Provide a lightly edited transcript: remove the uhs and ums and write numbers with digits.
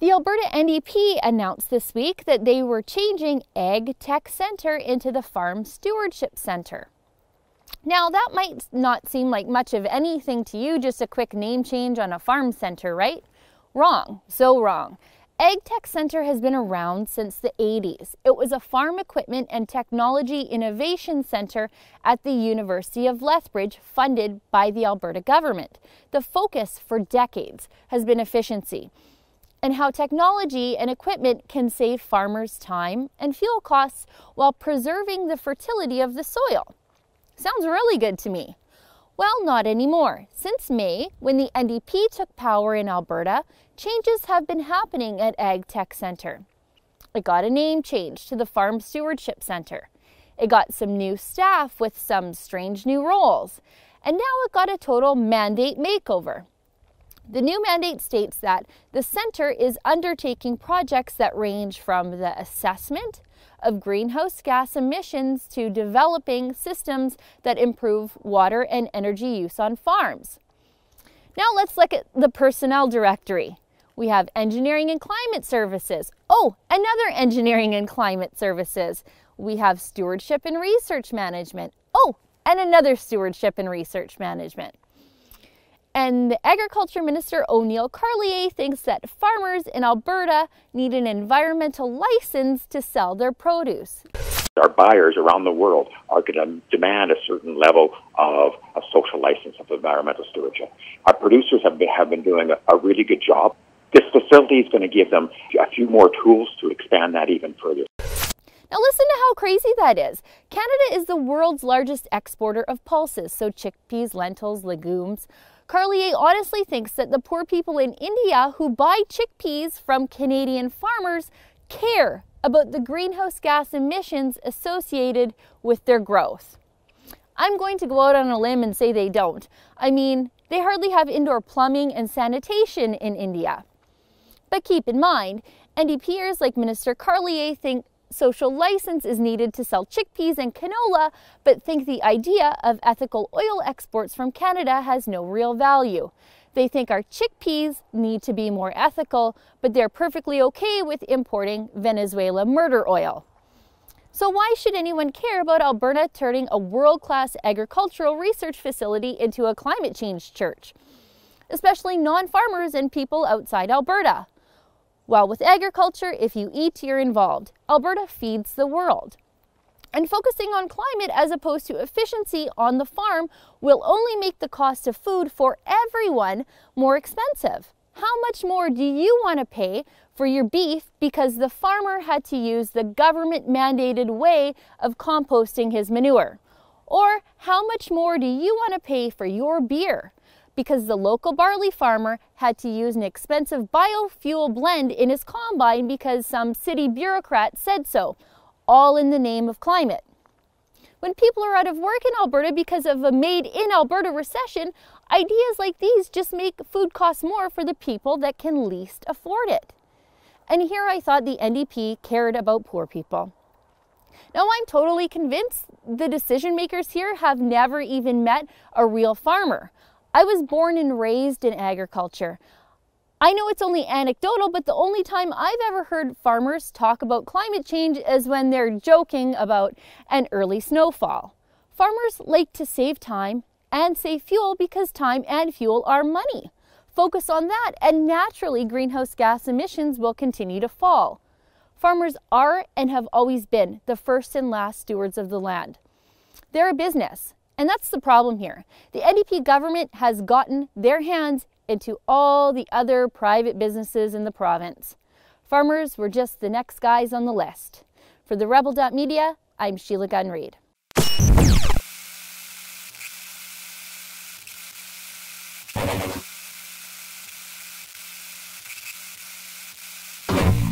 The Alberta NDP announced this week that they were changing AgTech Centre into the Farm Stewardship Centre. Now, that might not seem like much of anything to you, just a quick name change on a farm centre, right? Wrong. So wrong. AgTech Centre has been around since the 80s. It was a farm equipment and technology innovation centre at the University of Lethbridge, funded by the Alberta government. The focus for decades has been efficiency and how technology and equipment can save farmers time and fuel costs while preserving the fertility of the soil. Sounds really good to me. Well, not anymore. Since May, when the NDP took power in Alberta, changes have been happening at AgTech Centre. It got a name change to the Farm Stewardship Centre. It got some new staff with some strange new roles. And now it got a total mandate makeover. The new mandate states that the centre is undertaking projects that range from the assessment of greenhouse gas emissions to developing systems that improve water and energy use on farms. Now let's look at the personnel directory. We have engineering and climate services. Oh, another engineering and climate services. We have stewardship and research management. Oh, and another stewardship and research management. And the Agriculture Minister O'Neill Carlier thinks that farmers in Alberta need an environmental license to sell their produce. Our buyers around the world are going to demand a certain level of a social license of environmental stewardship. Our producers have been doing a really good job. This facility is going to give them a few more tools to expand that even further. Now listen to how crazy that is. Canada is the world's largest exporter of pulses, so chickpeas, lentils, legumes. Carlier honestly thinks that the poor people in India who buy chickpeas from Canadian farmers care about the greenhouse gas emissions associated with their growth. I'm going to go out on a limb and say they don't. I mean, they hardly have indoor plumbing and sanitation in India. But keep in mind, NDPers like Minister Carlier think social license is needed to sell chickpeas and canola, but think the idea of ethical oil exports from Canada has no real value. They think our chickpeas need to be more ethical, but they're perfectly okay with importing Venezuela murder oil. So why should anyone care about Alberta turning a world-class agricultural research facility into a climate change church? Especially non-farmers and people outside Alberta. Well, with agriculture, if you eat, you're involved. Alberta feeds the world. And focusing on climate as opposed to efficiency on the farm will only make the cost of food for everyone more expensive. How much more do you want to pay for your beef because the farmer had to use the government-mandated way of composting his manure? Or how much more do you want to pay for your beer because the local barley farmer had to use an expensive biofuel blend in his combine because some city bureaucrat said so, all in the name of climate? When people are out of work in Alberta because of a made-in-Alberta recession, ideas like these just make food cost more for the people that can least afford it. And here I thought the NDP cared about poor people. Now I'm totally convinced the decision makers here have never even met a real farmer. I was born and raised in agriculture. I know it's only anecdotal, but the only time I've ever heard farmers talk about climate change is when they're joking about an early snowfall. Farmers like to save time and save fuel because time and fuel are money. Focus on that and naturally greenhouse gas emissions will continue to fall. Farmers are and have always been the first and last stewards of the land. They're a business. And that's the problem here. The NDP government has gotten their hands into all the other private businesses in the province. Farmers were just the next guys on the list. For TheRebel.Media, I'm Sheila Gunn Reid.